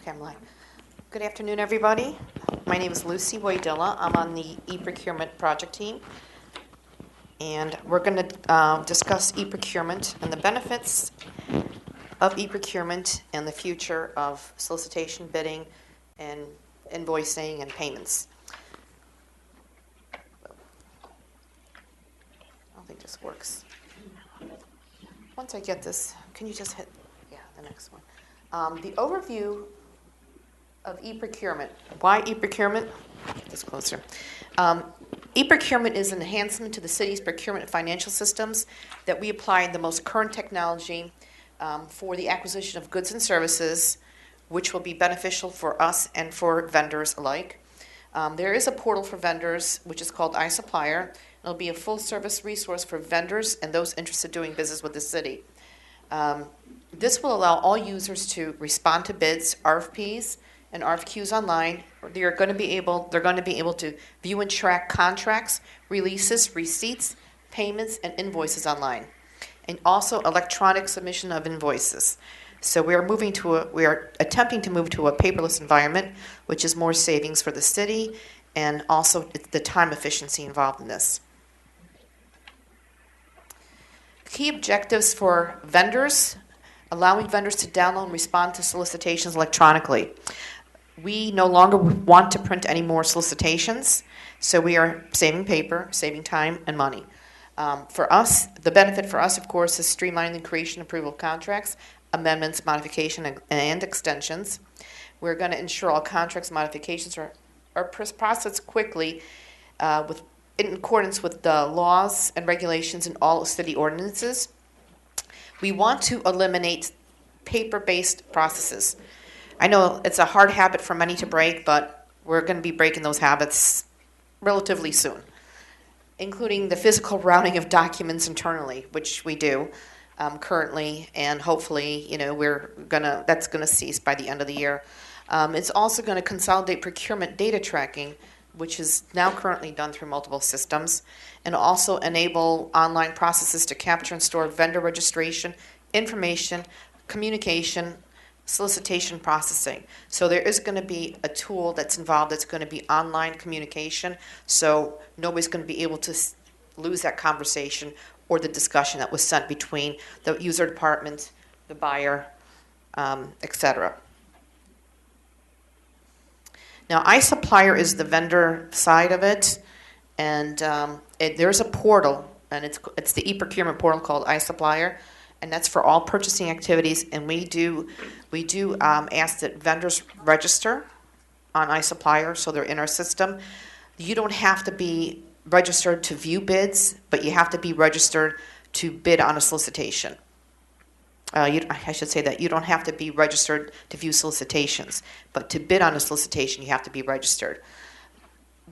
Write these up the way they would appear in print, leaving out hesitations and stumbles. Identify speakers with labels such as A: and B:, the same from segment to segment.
A: Okay, I'm live. Good afternoon, everybody. My name is Lucy Waydilla. I'm on the eProcurement project team. And we're going to discuss eProcurement and the benefits of eProcurement and the future of solicitation, bidding, and invoicing and payments. I don't think this works. Once I get this, can you just hit, the next one. The overview of eProcurement. Why eProcurement? Get this closer. eProcurement is an enhancement to the city's procurement and financial systems that we apply the most current technology for the acquisition of goods and services, which will be beneficial for us and for vendors alike. There is a portal for vendors, which is called iSupplier. It'll be a full-service resource for vendors and those interested in doing business with the city. This will allow all users to respond to bids, RFPs, and RFQs online. They're going to be able to view and track contracts, releases, receipts, payments, and invoices online, and also electronic submission of invoices. So we are attempting to move to a paperless environment, which is more savings for the city, and also the time efficiency involved in this. Key objectives for vendors: allowing vendors to download and respond to solicitations electronically. We no longer want to print any more solicitations, so we are saving paper, saving time, and money. For us, the benefit for us, of course, is streamlining the creation and approval of contracts, amendments, modification, and extensions. We're going to ensure all contracts modifications are processed quickly in accordance with the laws and regulations in all city ordinances. We want to eliminate paper-based processes. I know it's a hard habit for many to break, but we're going to be breaking those habits relatively soon, including the physical routing of documents internally, which we do currently, and hopefully, that's going to cease by the end of the year. It's also going to consolidate procurement data tracking, which is now currently done through multiple systems, and also enable online processes to capture and store vendor registration, information, communication, solicitation processing. So there is going to be a tool that's involved that's going to be online communication, so nobody's going to be able to lose that conversation or the discussion that was sent between the user department, the buyer, etc. Now, iSupplier is the vendor side of it, and there's a portal, and it's the eProcurement portal called iSupplier, and that's for all purchasing activities. And we do ask that vendors register on iSupplier, so they're in our system. You don't have to be registered to view bids, but you have to be registered to bid on a solicitation. I should say that you don't have to be registered to view solicitations, but to bid on a solicitation, you have to be registered.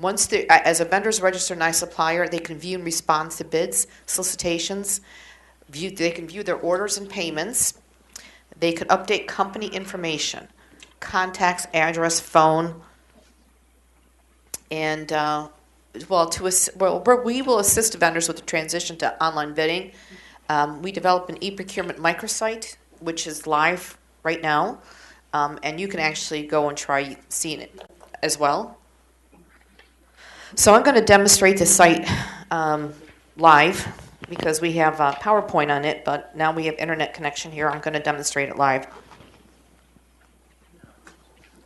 A: As a vendor's registered in iSupplier, they can view and respond to bids, solicitations. They can view their orders and payments. They could update company information, contacts, address, phone, and we will assist vendors with the transition to online bidding. We developed an eProcurement microsite, which is live right now, and you can actually go and try seeing it as well. So I'm going to demonstrate the site live because we have PowerPoint on it, but now we have internet connection here. I'm going to demonstrate it live.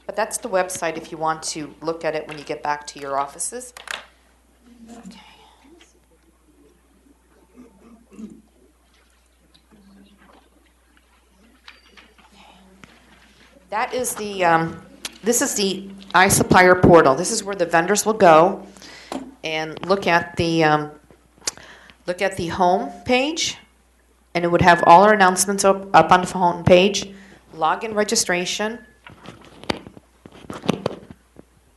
A: But that's the website if you want to look at it when you get back to your offices. Okay. This is the iSupplier portal. This is where the vendors will go and look at the home page, and it would have all our announcements up on the home page. Login registration.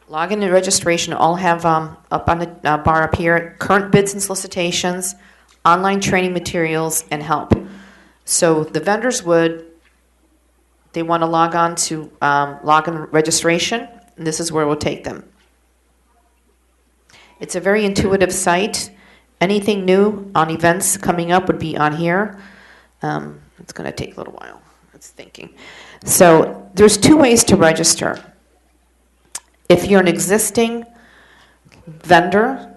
A: Login and registration all have up on the bar up here current bids and solicitations, online training materials, and help. So the vendors they want to log on to login registration, and this is where we'll take them. It's a very intuitive site. Anything new on events coming up would be on here. It's going to take a little while. It's thinking. So there's two ways to register. If you're an existing vendor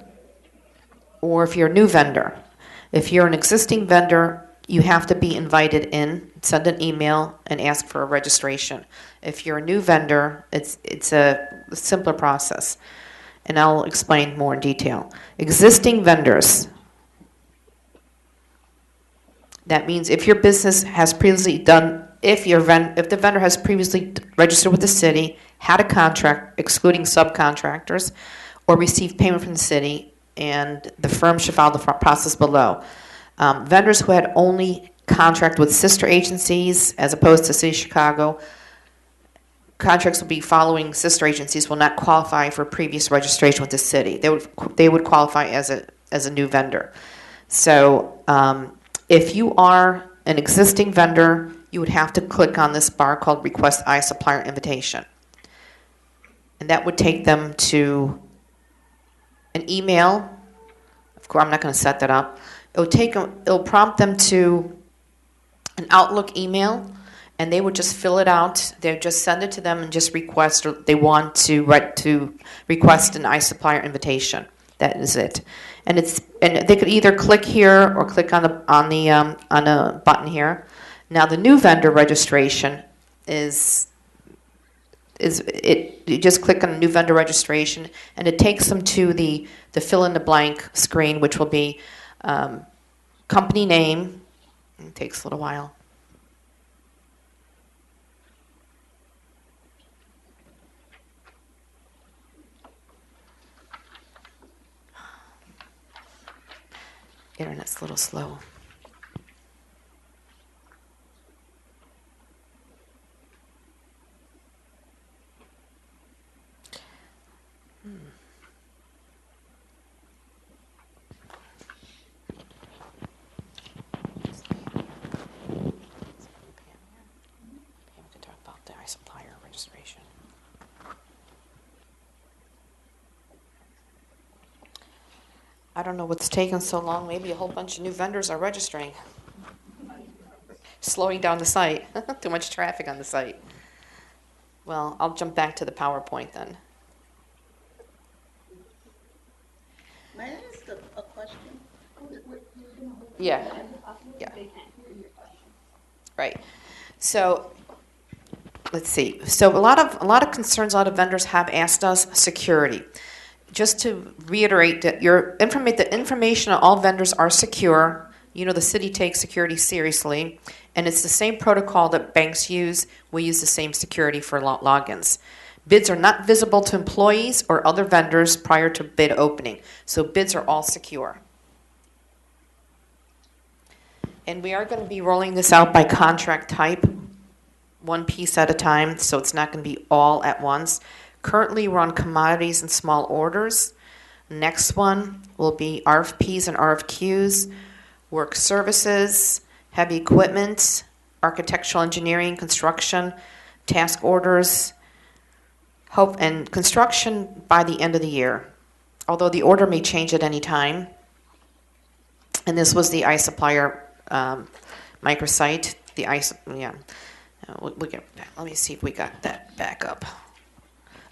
A: or if you're a new vendor. If you're an existing vendor, you have to be invited in, send an email, and ask for a registration. If you're a new vendor, it's a simpler process, and I'll explain more in detail. Existing vendors, that means if your business has previously done, if the vendor has previously registered with the city, had a contract excluding subcontractors, or received payment from the city, and the firm should follow the process below. Vendors who had only contract with sister agencies as opposed to City of Chicago, contracts will be following sister agencies will not qualify for previous registration with the city. They would qualify as a new vendor. So if you are an existing vendor, you would have to click on this bar called Request iSupplier Invitation. And that would take them to an email. Of course, I'm not going to set that up. It'll prompt them to an Outlook email, and they would just fill it out. They would just send it to them and just request, or they want to request an iSupplier invitation. That is it. And they could either click here or click on a button here. Now the new vendor registration you just click on a new vendor registration, and it takes them to the fill in the blank screen, which will be company name. It takes a little while. Internet's a little slow. Supplier registration. I don't know what's taking so long. Maybe a whole bunch of new vendors are registering. Slowing down the site. Too much traffic on the site. Well, I'll jump back to the PowerPoint then.
B: May I ask a question?
A: Yeah. Yeah. Right. So let's see. So a lot of concerns, a lot of vendors have asked us security. Just to reiterate that the information on all vendors are secure. You know, the city takes security seriously, and it's the same protocol that banks use. We use the same security for logins. Bids are not visible to employees or other vendors prior to bid opening. So bids are all secure. And we are going to be rolling this out by contract type, one piece at a time, so it's not going to be all at once. Currently, we're on commodities and small orders. Next one will be RFPs and RFQs, work services, heavy equipment, architectural engineering, construction, task orders, and construction by the end of the year. Although the order may change at any time. And this was the iSupplier microsite. Let me see if we got that back up.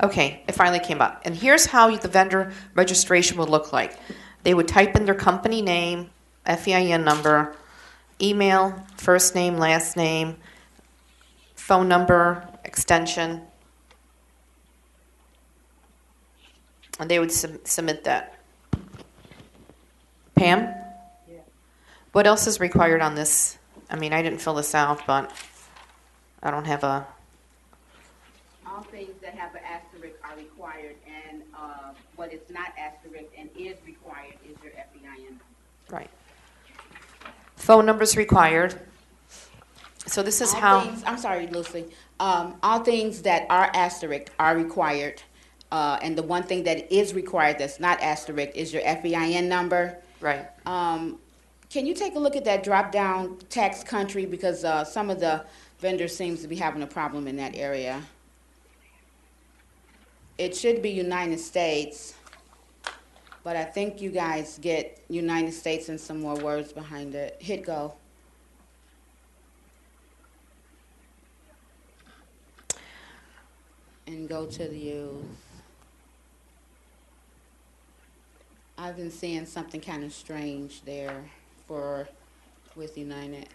A: Okay, it finally came up. And here's how the vendor registration would look like. They would type in their company name, FEIN number, email, first name, last name, phone number, extension, and they would submit that. Pam? Yeah. What else is required on this? I mean, I didn't fill this out, but I don't have a...
B: All things that have an asterisk are required, and what is not asterisk and is required is your FEIN.
A: Right. Phone numbers required. So this is
B: I'm sorry, Lucy. All things that are asterisk are required, and the one thing that is required that's not asterisk is your FEIN number.
A: Right.
B: Can you take a look at that drop-down tax country, because some of the vendors seems to be having a problem in that area. It should be United States, but I think you guys get United States and some more words behind it. Hit go. and go to the use. I've been seeing something kind of strange there with United.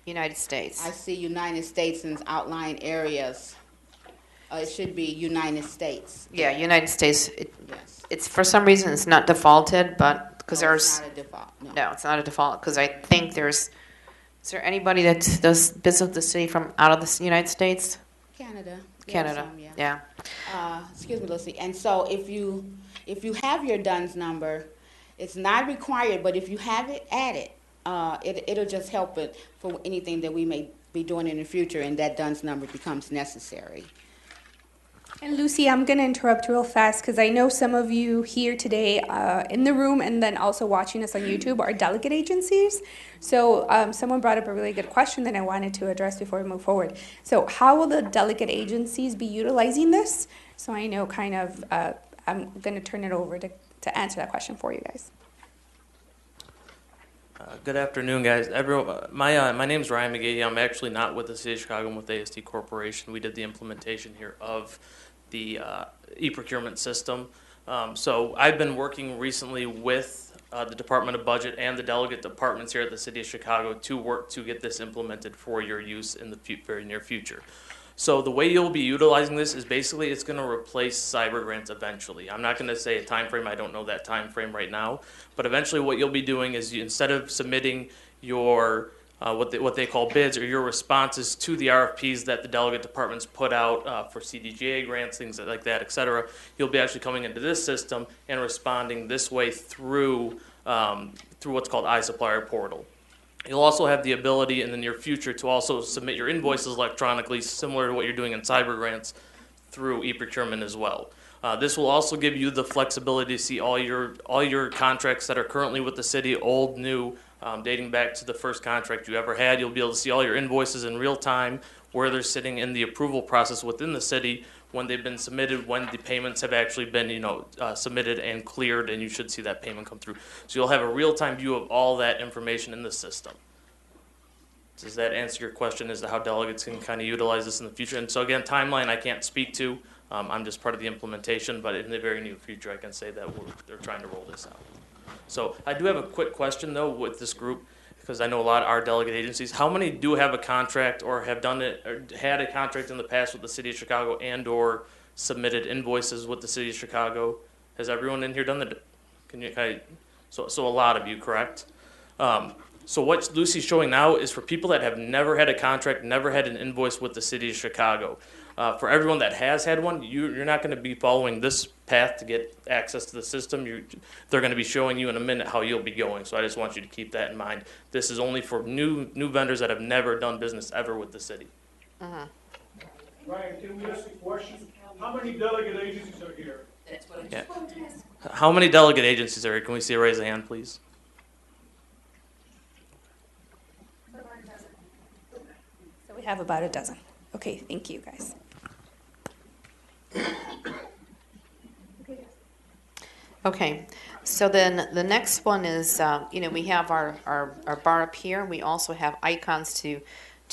A: United States.
B: I see United States in outlying areas. It should be United States.
A: Yeah, United States.
B: Yes.
A: It's for some reason it's not defaulted, but because
B: No,
A: there's
B: it's not a default.
A: no, it's not a default because I think there's. Is there anybody that does business with the city from out of the United States?
B: Canada.
A: Canada.
B: Some,
A: yeah.
B: Excuse me, Lucy. And so if you have your DUNS number, it's not required, but if you have it, add it. It'll just help it for anything that we may be doing in the future, and that DUNS number becomes necessary.
C: And Lucy, I'm going to interrupt real fast because I know some of you here today in the room and then also watching us on YouTube are delegate agencies. So someone brought up a really good question that I wanted to address before we move forward. So how will the delegate agencies be utilizing this? So I know kind of, I'm going to turn it over to answer that question for you guys.
D: Good afternoon, guys. Everyone, my name is Ryan McGee. I'm actually not with the City of Chicago. I'm with AST Corporation. We did the implementation here of the eProcurement system. So I've been working recently with the Department of Budget and the delegate departments here at the City of Chicago to work to get this implemented for your use in the very near future. So the way you'll be utilizing this is basically it's going to replace cyber grants eventually. I'm not going to say a time frame. I don't know that time frame right now. But eventually what you'll be doing is instead of submitting your what they call bids or your responses to the RFPs that the delegate departments put out for CDGA grants, things like that, et cetera, you'll be actually coming into this system and responding this way through what's called iSupplier portal. You'll also have the ability in the near future to also submit your invoices electronically, similar to what you're doing in cyber grants, through eProcurement as well. This will also give you the flexibility to see all your contracts that are currently with the city, old, new, dating back to the first contract you ever had. You'll be able to see all your invoices in real time, where they're sitting in the approval process within the city, when they've been submitted, when the payments have actually been submitted and cleared, and you should see that payment come through. So you'll have a real-time view of all that information in the system. Does that answer your question as to how delegates can kind of utilize this in the future? And so again, timeline I can't speak to. I'm just part of the implementation, but in the very near future I can say that they're trying to roll this out. So I do have a quick question though with this group, because I know a lot are delegate agencies. How many do have a contract or have done it or had a contract in the past with the City of Chicago and or submitted invoices with the City of Chicago? Has everyone in here done that? So a lot of you, correct? So what Lucy's showing now is for people that have never had a contract, never had an invoice with the City of Chicago. For everyone that has had one, you're not going to be following this path to get access to the system. They're going to be showing you in a minute how you'll be going. So I just want you to keep that in mind. This is only for new vendors that have never done business ever with the city.
A: Uh-huh.
E: Ryan, can we ask a question? How many delegate agencies are here?
D: Yeah. How many delegate agencies are here? Can we see a raise of hand, please?
C: So we have about a dozen. Okay, thank you guys.
A: Okay, so then the next one is, we have our bar up here. We also have icons to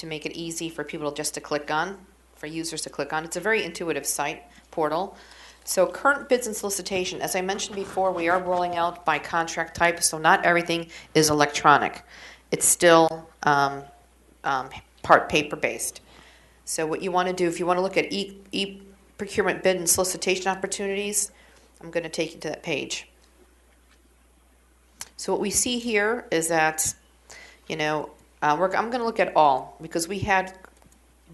A: make it easy for people just to click on, for users to click on. It's a very intuitive site, portal. So current bids and solicitation, as I mentioned before, we are rolling out by contract type, so not everything is electronic. It's still part paper-based. So what you want to do, if you want to look at eProcurement bid and solicitation opportunities, I'm going to take you to that page. So what we see here is that, I'm going to look at all, because we had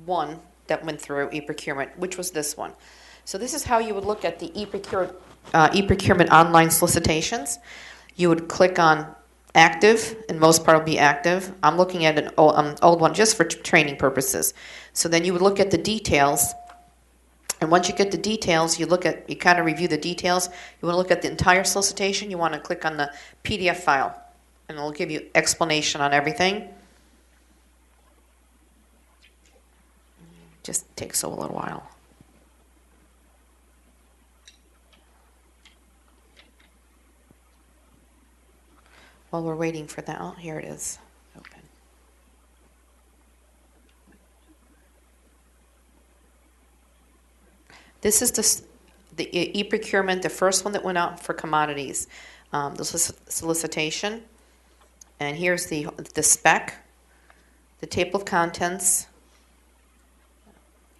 A: one that went through eProcurement, which was this one. So this is how you would look at the eProcurement online solicitations. You would click on active, and most part will be active. I'm looking at an old one just for training purposes. So then you would look at the details, and once you get the details, you kind of review the details. You want to look at the entire solicitation. You want to click on the PDF file, and it'll give you explanation on everything. Just takes a little while. While we're waiting for that, oh, here it is. Open. This is the eProcurement, the first one that went out for commodities, the solicitation. And here's the spec, the table of contents.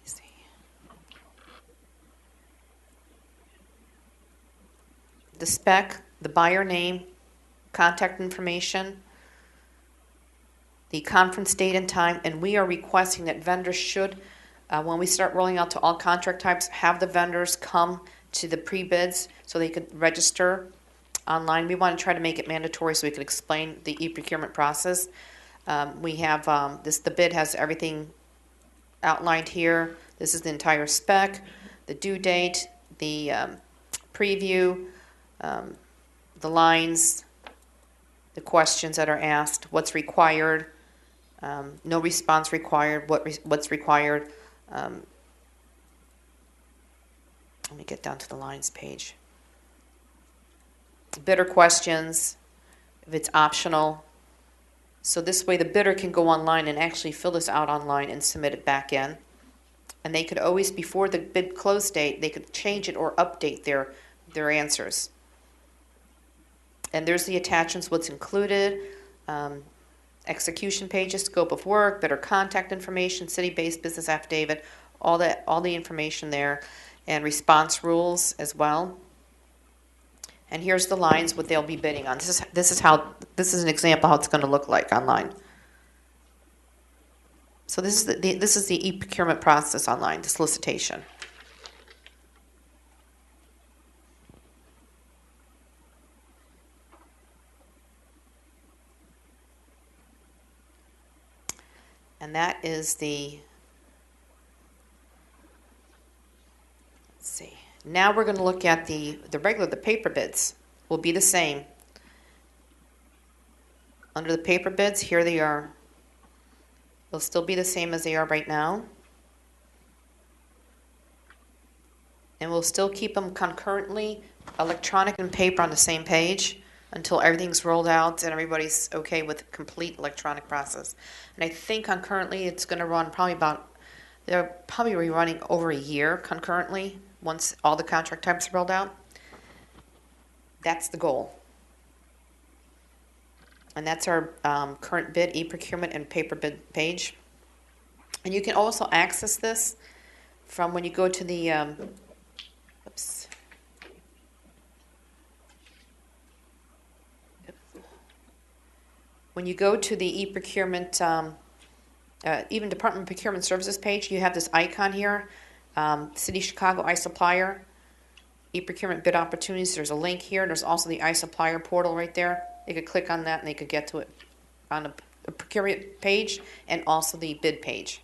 A: Let's see. The spec, the buyer name, contact information, the conference date and time, and we are requesting that vendors should, when we start rolling out to all contract types, have the vendors come to the pre-bids so they could register online. We want to try to make it mandatory so we can explain the e-procurement process. We have the bid has everything outlined here. This is the entire spec, the due date, the preview, the lines, the questions that are asked, what's required, no response required, what's required. Let me get down to the lines page. Bidder questions, if it's optional. So this way the bidder can go online and actually fill this out online and submit it back in. And they could always, before the bid close date, they could change it or update their answers. And there's the attachments, what's included, execution pages, scope of work, bidder contact information, city-based business affidavit, all the information there, and response rules as well. And here's the lines, what they'll be bidding on. This is an example how it's going to look like online. So this is the e-procurement process online, the solicitation. And that is let's see. Now we're going to look at the paper bids. Will be the same. Under the paper bids, here they are. They'll still be the same as they are right now. And we'll still keep them concurrently, electronic and paper on the same page until everything's rolled out and everybody's okay with complete electronic process. And I think concurrently it's going to run they'll probably be running over a year concurrently once all the contract types are rolled out. That's the goal. And that's our current bid, e-procurement and paper bid page. And you can also access this from when you go to the, when you go to the e-procurement, even Department of Procurement Services page, you have this icon here, City of Chicago iSupplier, e-procurement bid opportunities. There's a link here. There's also the iSupplier portal right there. They could click on that and they could get to it on a procurement page and also the bid page.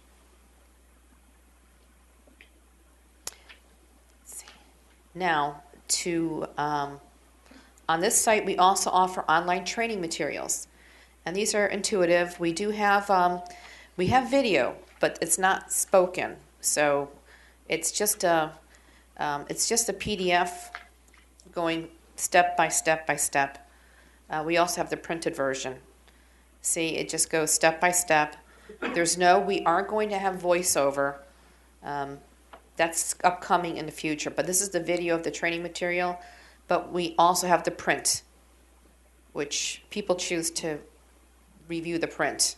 A: Let's see. Now, on this site, we also offer online training materials. And these are intuitive. We do have we have video, but it's not spoken. So it's just a PDF going step by step by step. We also have the printed version. See, it just goes step by step. We are going to have voiceover. That's upcoming in the future, but this is the video of the training material. But we also have the print, which people choose to review the print.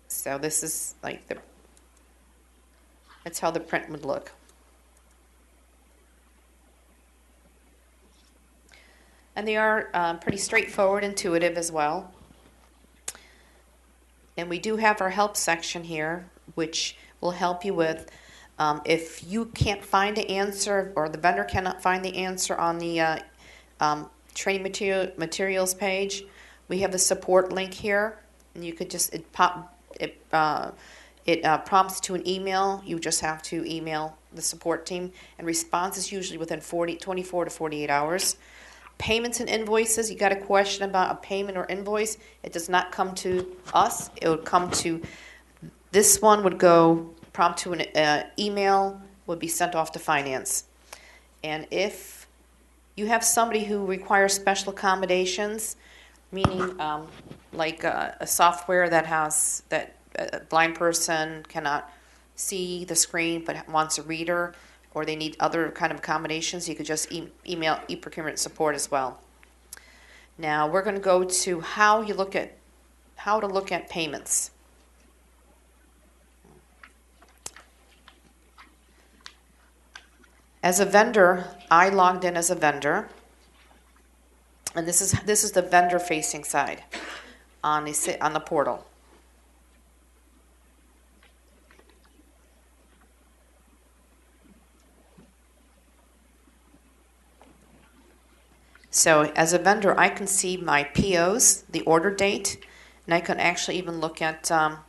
A: So this is like that's how the print would look. And they are pretty straightforward, intuitive as well. And we do have our help section here, which will help you with if you can't find the answer or the vendor cannot find the answer on the training materials page. We have the support link here, and you could just it prompts to an email. You just have to email the support team, and response is usually within 24 to 48 hours. Payments and invoices. You got a question about a payment or invoice? It does not come to us. It would come to this one. Would go prompt to an email. Would be sent off to finance, and if you have somebody who requires special accommodations, meaning like a software that a blind person cannot see the screen but wants a reader, or they need other kind of accommodations, you could just email eProcurement support as well. Now we're going to go to how to look at payments. As a vendor, I logged in as a vendor, and this is the vendor facing side on the portal. So as a vendor, I can see my POs, the order date, and I can actually even look at to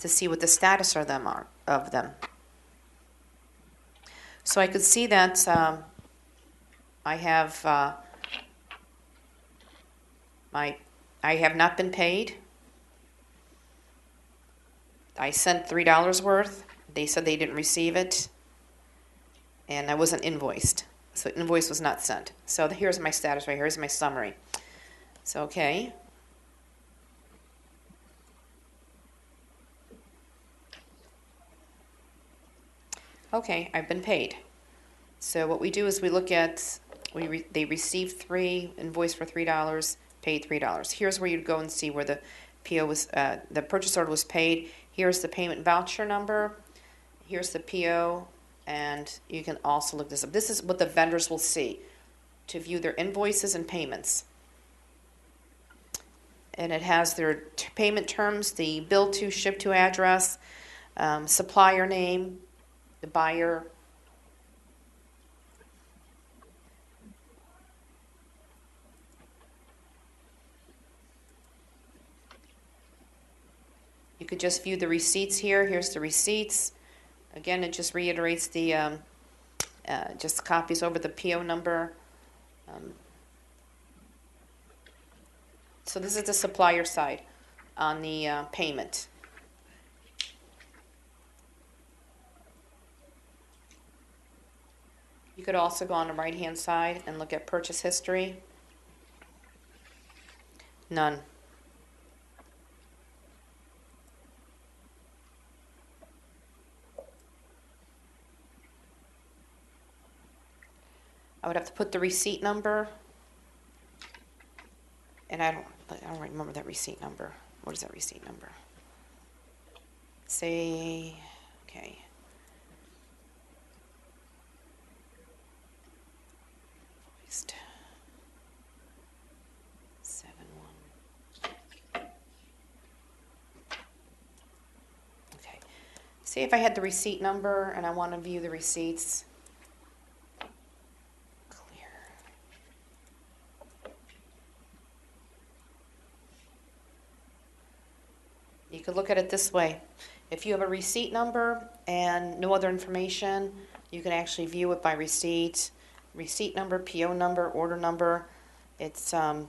A: see what the status of them. So I could see that I have I have not been paid. I sent $3 worth. They said they didn't receive it, and I wasn't invoiced. So invoice was not sent. So here's my status right here. Here's my summary. So okay. Okay, I've been paid. So what we do is we look at they received invoice for $3, paid $3. Here's where you'd go and see where the PO was the purchase order was paid. Here's the payment voucher number. Here's the PO, and you can also look this up. This is what the vendors will see to view their invoices and payments. And it has their payment terms, the bill to, ship to address, supplier name, the buyer. You could just view the receipts here. Here's the receipts. Again, it just reiterates the just copies over the PO number. So this is the supplier side on the payment. You could also go on the right-hand side and look at purchase history. None. I would have to put the receipt number, and I don't remember that receipt number. What is that receipt number? Say, okay. Just 7-1. Okay. See if I had the receipt number and I want to view the receipts. You could look at it this way. If you have a receipt number and no other information, you can actually view it by receipt number, PO number, order number. It's and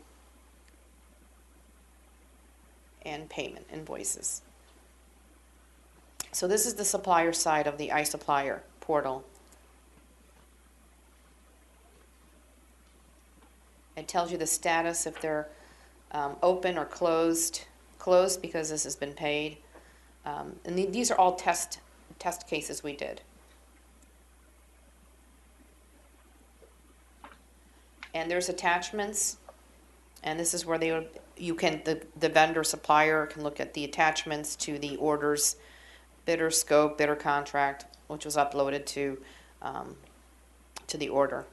A: payment invoices. So this is the supplier side of the iSupplier portal. It tells you the status if they're open or closed. Closed because this has been paid. And these are all test cases we did. And there's attachments, and this is where the vendor supplier can look at the attachments to the orders, bidder scope, bidder contract, which was uploaded to the order.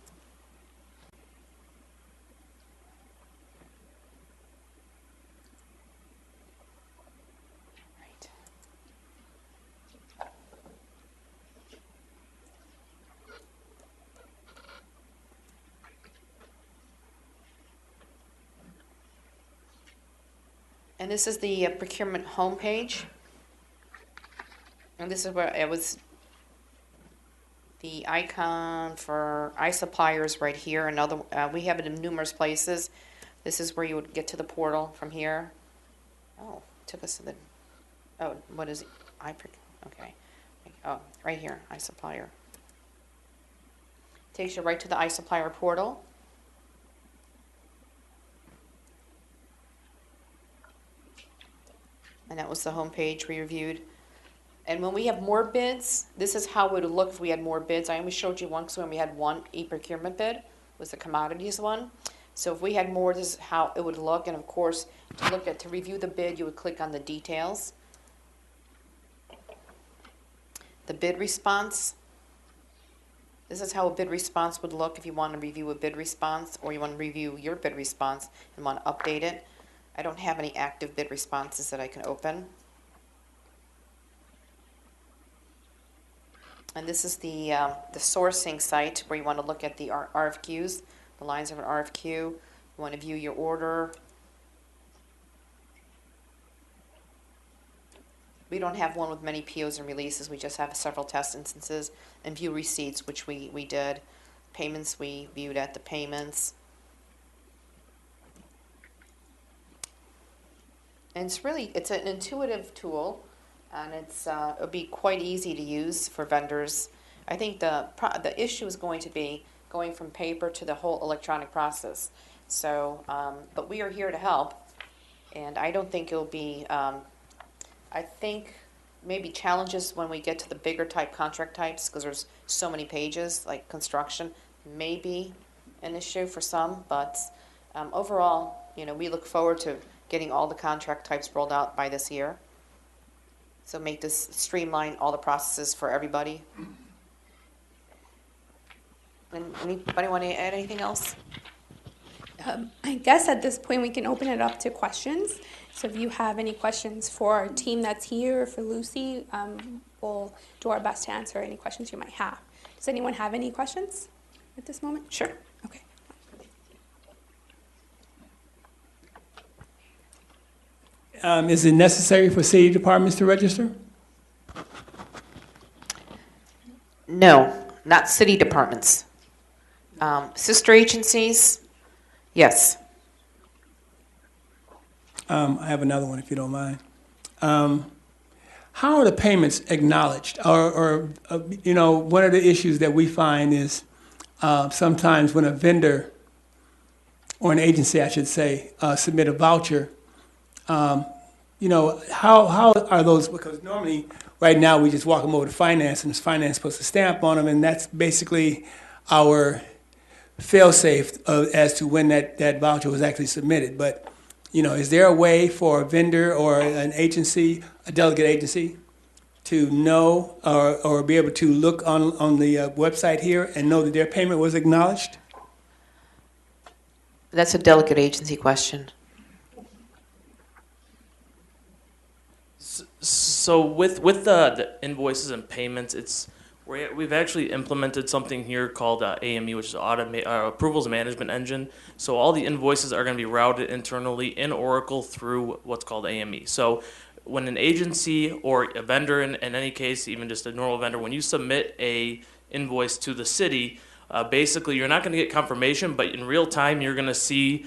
A: And this is the procurement homepage. And this is where it was the icon for iSupplier is right here. Another we have it in numerous places. This is where you would get to the portal from here. Oh, took us to the. Oh, what is it? Okay. Oh, right here, iSupplier. Takes you right to the iSupplier portal. And that was the home page we reviewed. And when we have more bids, this is how it would look if we had more bids. I only showed you one because we only had one e-procurement bid, was the commodities one. So if we had more, this is how it would look. And of course, to review the bid, you would click on the details. The bid response. This is how a bid response would look if you want to review a bid response or you want to review your bid response and want to update it. I don't have any active bid responses that I can open. And this is the sourcing site where you want to look at the RFQs, the lines of an RFQ. You want to view your order. We don't have one with many POs and releases. We just have several test instances. And view receipts, which we did. Payments, we viewed at the payments. And it's an intuitive tool. And it'll be quite easy to use for vendors. I think the issue is going to be going from paper to the whole electronic process. So, but we are here to help, and I don't think it'll be. I think maybe challenges when we get to the bigger type contract types, because there's so many pages, like construction, may be an issue for some. But overall, we look forward to getting all the contract types rolled out by this year. So make this streamline all the processes for everybody. And anybody want to add anything else?
C: I guess at this point we can open it up to questions. So if you have any questions for our team that's here, or for Lucy, we'll do our best to answer any questions you might have. Does anyone have any questions at this moment?
A: Sure.
C: Okay.
F: Is it necessary for city departments to register?
A: No, not city departments. Sister agencies, yes.
F: I have another one if you don't mind. How are the payments acknowledged? Or one of the issues that we find is sometimes when a vendor, or an agency, I should say, submit a voucher, how are those? Because normally, right now, we just walk them over to finance, and finance puts a stamp on them, and that's basically our fail-safe as to when that voucher was actually submitted. But is there a way for a vendor or an agency, a delegate agency, to know or be able to look on the website here and know that their payment was acknowledged?
A: That's a delegate agency question.
D: So with the invoices and payments, we've actually implemented something here called AME, which is Approvals Management Engine. So all the invoices are going to be routed internally in Oracle through what's called AME. So when an agency or a vendor, in any case, even just a normal vendor, when you submit a invoice to the city, basically you're not going to get confirmation, but in real time you're going to see,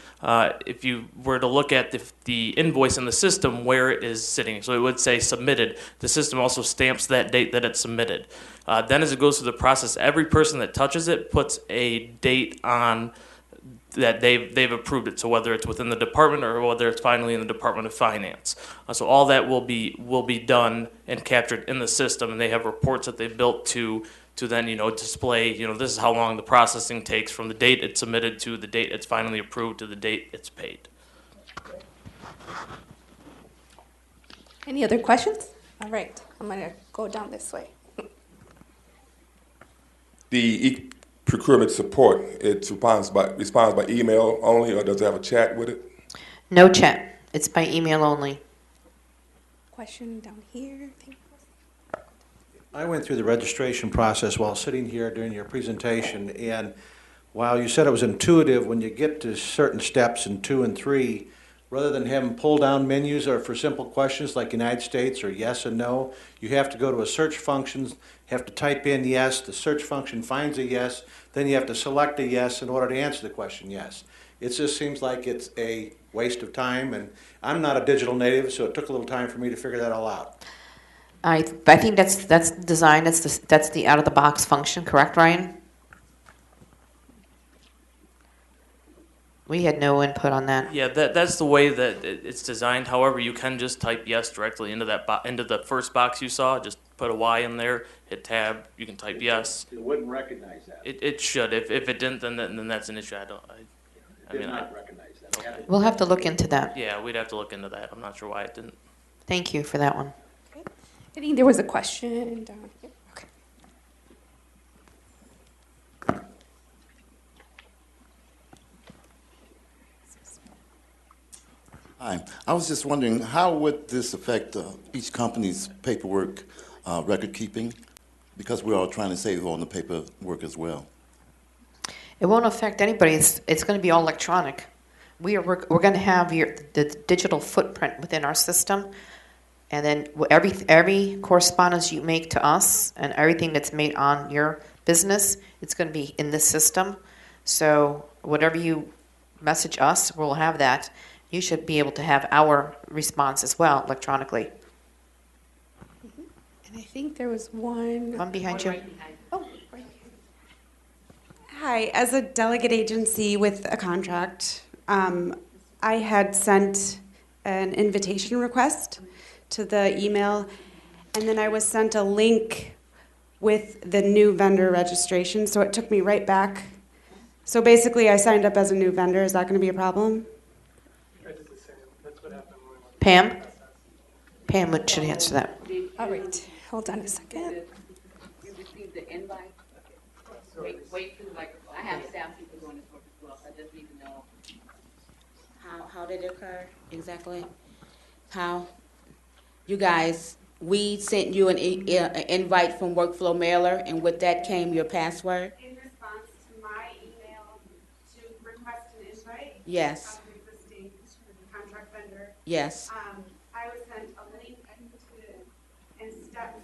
D: if you were to look at the invoice in the system, where it is sitting. So it would say submitted. The system also stamps that date that it's submitted. Then as it goes through the process, every person that touches it puts a date on that they've approved it. So whether it's within the department or whether it's finally in the Department of Finance. So all that will be done and captured in the system, and they have reports that they built to then display this is how long the processing takes from the date it's submitted to the date it's finally approved to the date it's paid.
C: Any other questions? All right, I'm going to go down this way.
G: The eProcurement support, it responds by email only, or does it have a chat with it?
A: No chat. It's by email only.
C: Question down here.
H: I went through the registration process while sitting here during your presentation, and while you said it was intuitive, when you get to certain steps in 2 and 3, rather than having pull-down menus or for simple questions like United States or yes and no, you have to go to a search function, have to type in yes, the search function finds a yes, then you have to select a yes in order to answer the question yes. It just seems like it's a waste of time, and I'm not a digital native, so it took a little time for me to figure that all out.
A: I think that's design. That's the out of the box function, correct, Ryan? We had no input on that.
D: Yeah, that's the way that it's designed. However, you can just type yes directly into the first box you saw. Just put a Y in there, hit tab, you can type yes.
I: It wouldn't recognize that.
D: It should. If it didn't, then that's an issue. I
I: It did
D: mean,
I: not recognize that. They had to-
A: We'll have to look into that.
D: yeah, we'd have to look into that. I'm not sure why it didn't.
A: Thank you for that one.
C: I think there was a question down here. Okay.
J: Hi. I was just wondering, how would this affect each company's paperwork record keeping? Because we're all trying to save on the paperwork as well.
A: It won't affect anybody. It's going to be all electronic. We're going to have the digital footprint within our system, and then every correspondence you make to us and everything that's made on your business, it's going to be in this system. So whatever you message us, we'll have that. You should be able to have our response as well electronically.
C: And I think there was one.
A: One behind you.
C: Oh, right here.
K: Hi, as a delegate agency with a contract, I had sent an invitation request to the email, and then I was sent a link with the new vendor registration, so it took me right back. So basically, I signed up as a new vendor. Is that going to be a problem?
A: Pam? Pam should answer that.
C: All right. Hold on a second.
L: You received the invite? Wait till, like, I have staff people doing this work as well, so I just need to know.
B: How did it occur exactly? How? You guys, we sent you an invite from Workflow Mailer, and with that came your password?
K: In response to my email to request an invite.
B: Yes.
K: Of the existing contract vendor.
B: Yes.
K: I was sent a link and steps.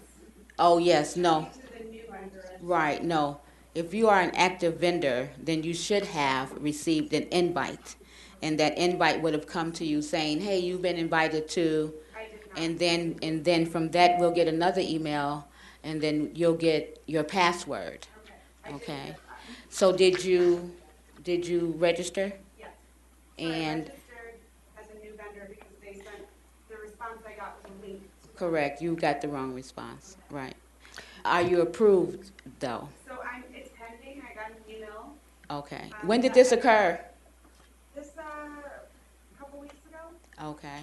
B: Oh, yes, no.
K: To the new vendor.
B: Right, no. If you are an active vendor, then you should have received an invite. And that invite would have come to you saying, hey, you've been invited to, and then from that we'll get another email, and then you'll get your password. Okay. So did you register?
K: Yes.
B: And
K: I registered as a new vendor because they sent, the response I got was a link.
B: correct, you got the wrong response, right. Are you approved, though?
K: So it's pending, I got an email.
B: Okay. When did this occur?
K: This, a couple weeks ago.
B: Okay.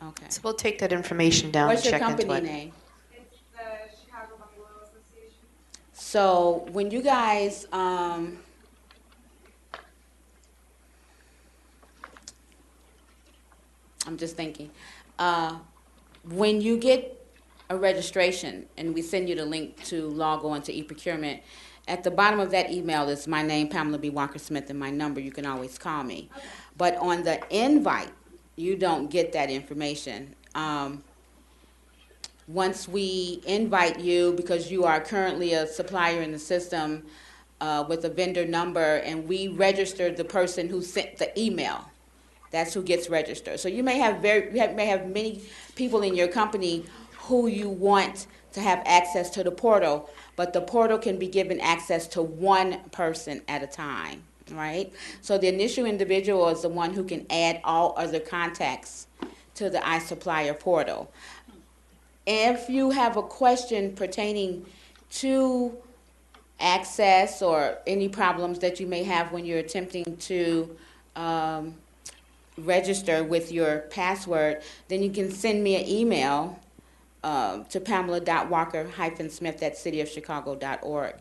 B: Okay.
A: So we'll take that information down
B: What's
A: and
B: your
A: check into
B: company
A: it.
B: name?
K: It's the Chicago Bungalow Association.
B: So when you guys, I'm just thinking, when you get a registration and we send you the link to log on to eProcurement, at the bottom of that email is my name, Pamela B. Walker-Smith, and my number. You can always call me. Okay. But on the invite, you don't get that information. Once we invite you, because you are currently a supplier in the system with a vendor number, and we register the person who sent the email, that's who gets registered. So you may have many people in your company who you want to have access to the portal, but the portal can be given access to one person at a time, right? So the initial individual is the one who can add all other contacts to the iSupplier portal. If you have a question pertaining to access or any problems that you may have when you're attempting to register with your password, then you can send me an email to pamela.walker-smith@cityofchicago.org,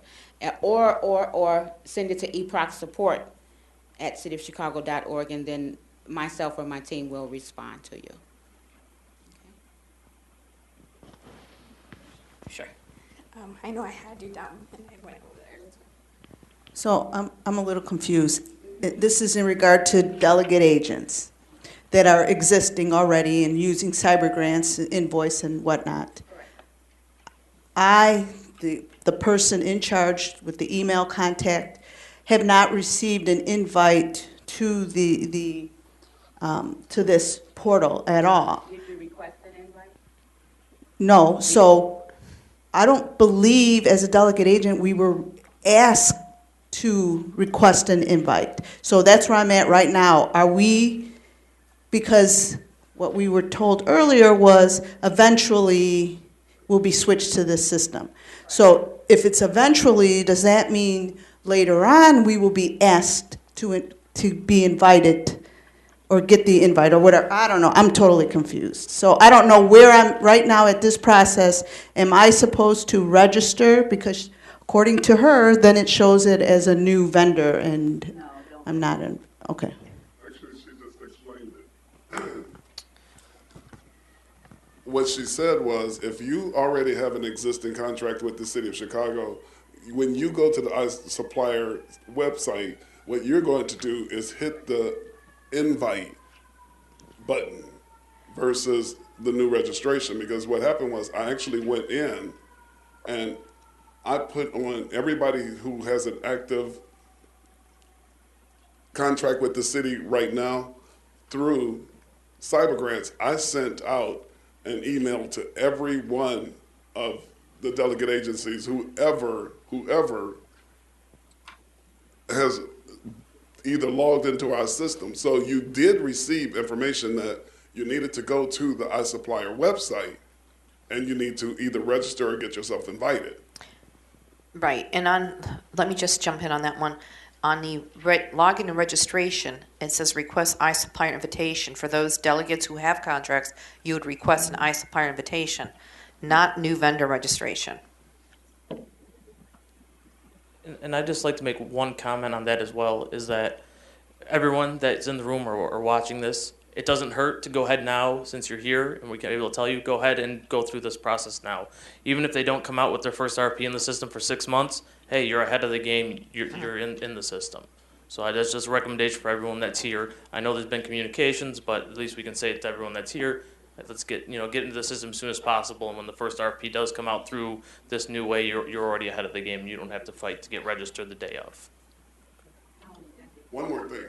B: or send it to eProcsupport@cityofchicago.org, and then myself or my team will respond to you. Sure.
C: I know I had you down, and I went over there.
M: So I'm a little confused. This is in regard to delegate agents that are existing already and using cyber grants, invoice, and whatnot. The person in charge with the email contact, have not received an invite to to this portal at all.
L: Did you request an invite?
M: No, so I don't believe as a delegate agent we were asked to request an invite. So that's where I'm at right now. Are we, because what we were told earlier was eventually will be switched to this system. So if it's eventually, does that mean later on we will be asked to be invited or get the invite or whatever? I don't know. I'm totally confused. So I don't know where I'm right now at this process. Am I supposed to register? Because according to her, then it shows it as a new vendor, and I'm not in. Okay.
N: Actually, she just explained it. What she said was, if you already have an existing contract with the city of Chicago, when you go to the iSupplier website, what you're going to do is hit the invite button versus the new registration. Because what happened was I actually went in and I put on everybody who has an active contract with the city right now through cyber grants. I sent out an email to every one of the delegate agencies, whoever has either logged into our system. So you did receive information that you needed to go to the iSupplier website and you need to either register or get yourself invited.
A: Right, and let me just jump in on that one. On the login and registration, it says request iSupplier invitation. For those delegates who have contracts, you would request an iSupplier invitation, not new vendor registration.
D: And I'd just like to make one comment on that as well, is that everyone that's in the room or watching this, it doesn't hurt to go ahead now, since you're here and we can be able to tell you, go ahead and go through this process now. Even if they don't come out with their first RP in the system for 6 months, hey, you're ahead of the game, you're in the system. So that's just a recommendation for everyone that's here. I know there's been communications, but at least we can say it to everyone that's here. Let's get into the system as soon as possible, and when the first RP does come out through this new way, you're already ahead of the game. You don't have to fight to get registered the day of.
N: One more thing.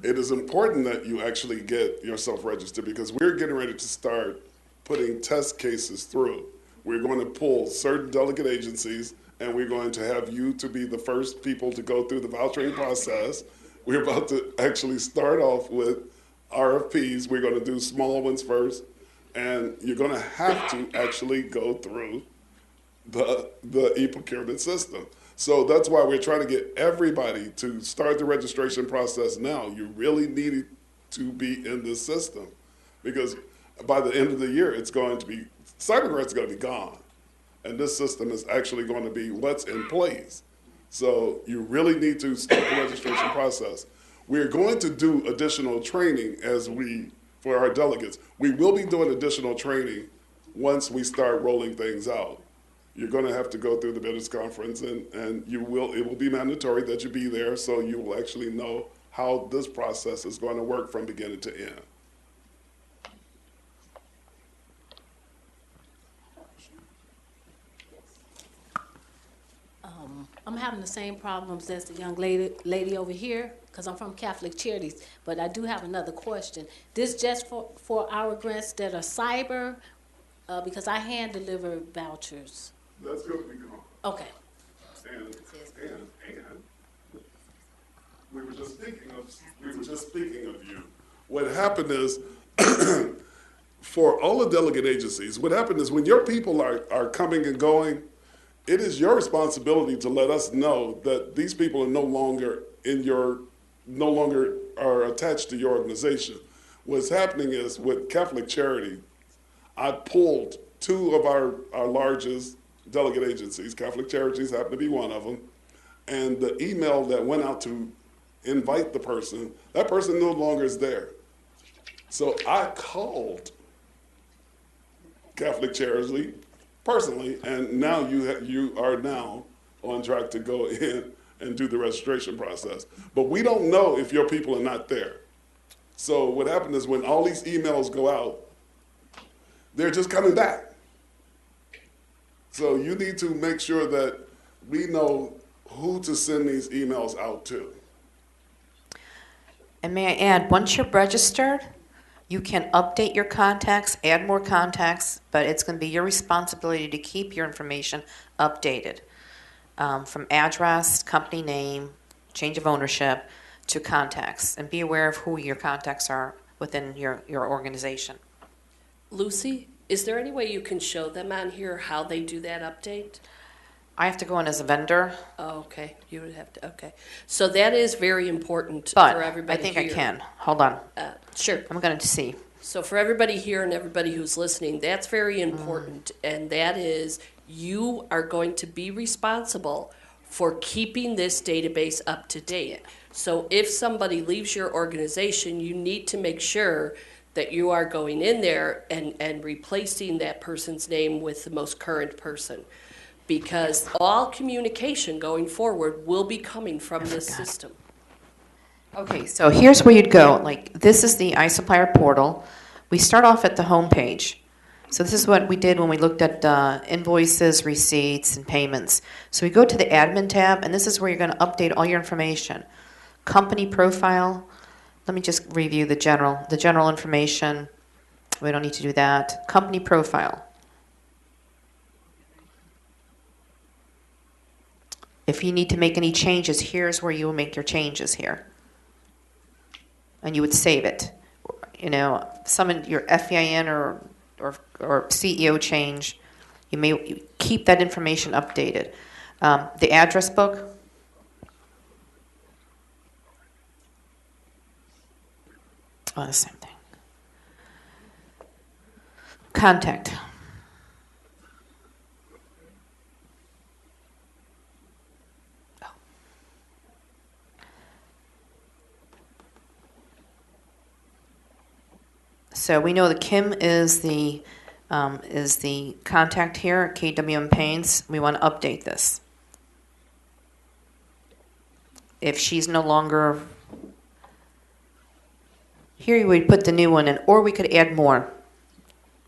N: It is important that you actually get yourself registered, because we're getting ready to start putting test cases through. We're going to pull certain delegate agencies, and we're going to have you to be the first people to go through the vouchering process. We're about to actually start off with RFPs. We're going to do small ones first, and you're going to have to actually go through the eProcurement system. So that's why we're trying to get everybody to start the registration process now. You really need to be in this system, because by the end of the year, it's going to be, CyberGrant's is going to be gone. And this system is actually going to be what's in place. So you really need to start the registration process. We're going to do additional training for our delegates. We will be doing additional training once we start rolling things out. You're going to have to go through the business conference, and it will be mandatory that you be there, so you will actually know how this process is going to work from beginning to end.
O: I'm having the same problems as the young lady over here, because I'm from Catholic Charities, but I do have another question. This just for our grants that are cyber, because I hand deliver vouchers.
N: That's going to be gone.
O: Okay.
N: And we were just speaking of you. What happened is, for all the delegate agencies, what happened is when your people are coming and going, it is your responsibility to let us know that these people are no longer are attached to your organization. What's happening is, with Catholic Charity, I pulled 2 of our largest delegate agencies. Catholic Charities happen to be one of them. And the email that went out to invite the person, that person no longer is there. So I called Catholic Charity personally, and now you are now on track to go in and do the registration process. But we don't know if your people are not there. So what happened is, when all these emails go out, they're just coming back. So you need to make sure that we know who to send these emails out to.
A: And may I add, once you're registered, you can update your contacts, add more contacts, but it's going to be your responsibility to keep your information updated, from address, company name, change of ownership, to contacts. And be aware of who your contacts are within your organization.
O: Lucy,
P: Is there any way you can show them on here how they do that update?
A: I have to go in as a vendor.
P: Oh, okay, you would have to, okay. So that is very important
A: But
P: for everybody
A: I think
P: here.
A: I can. Hold on.
P: Sure.
A: I'm going to see.
P: So for everybody here and everybody who's listening, that's very important, and that is you are going to be responsible for keeping this database up to date. So if somebody leaves your organization, you need to make sure that you are going in there and replacing that person's name with the most current person. Because all communication going forward will be coming from this system.
A: Okay, so here's where you'd go. Like, this is the iSupplier portal. We start off at the home page. So this is what we did when we looked at invoices, receipts, and payments. So we go to the admin tab, and this is where you're going to update all your information. Company profile. Let me just review the general information. We don't need to do that. Company profile. If you need to make any changes, here's where you will make your changes here. And you would save it. You know, your FEIN or CEO change, you may keep that information updated. The address book. Oh, the same thing. Contact. So we know that Kim is the contact here at KWM Paints. We want to update this. If she's no longer here, we would put the new one in, or we could add more.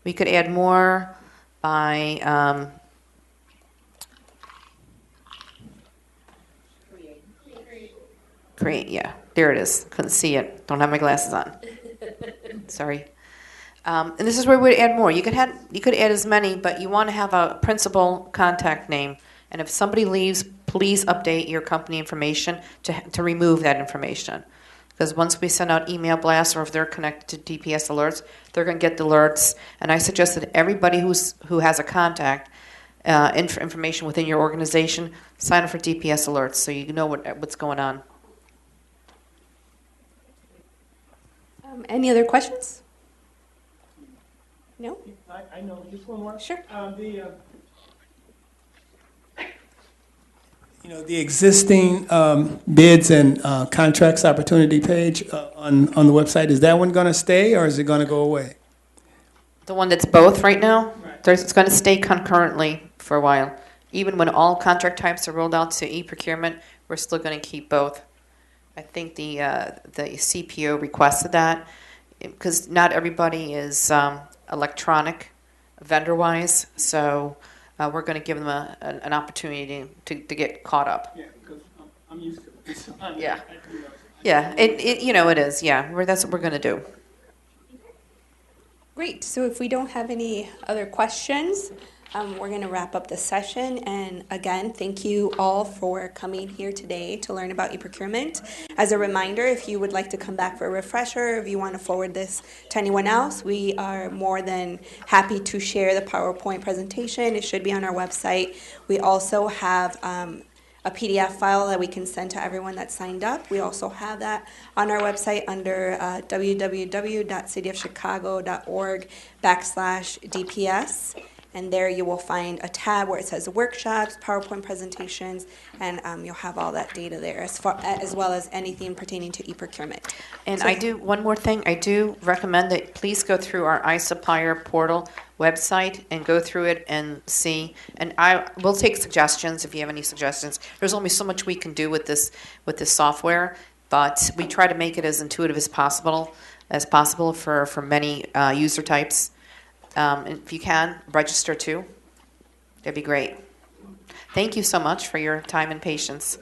A: We could add more by create. Yeah, there it is. Couldn't see it. Don't have my glasses on. Sorry. And this is where we would add more. You could add as many, but you want to have a principal contact name. And if somebody leaves, please update your company information to remove that information. Because once we send out email blasts, or if they're connected to DPS alerts, they're going to get the alerts. And I suggest that everybody who has a contact information within your organization sign up for DPS alerts so you know what's going on.
C: Any other questions? No?
F: I know, just one more.
C: Sure.
F: The existing bids and contracts opportunity page on the website, is that one going to stay or is it going to go away?
A: The one that's both right now? Right. It's going to stay concurrently for a while. Even when all contract types are rolled out to eProcurement, we're still going to keep both. I think the CPO requested that because not everybody is electronic vendor-wise, so we're going to give them an opportunity to get caught up.
F: Yeah, because I'm used to it.
A: Yeah. Yeah, it is. Yeah, that's what we're going to do.
C: Great. So if we don't have any other questions, we're going to wrap up the session. And again, thank you all for coming here today to learn about eProcurement. As a reminder, if you would like to come back for a refresher, if you want to forward this to anyone else, we are more than happy to share the PowerPoint presentation. It should be on our website. We also have a PDF file that we can send to everyone that signed up. We also have that on our website under www.cityofchicago.org/DPS. And there you will find a tab where it says workshops, PowerPoint presentations, and you'll have all that data there, as well as anything pertaining to eProcurement.
A: And one more thing, I do recommend that please go through our iSupplier portal website and go through it and see. And I will take suggestions if you have any suggestions. There's only so much we can do with this software, but we try to make it as intuitive as possible for many user types. And if you can, register too. That'd be great. Thank you so much for your time and patience.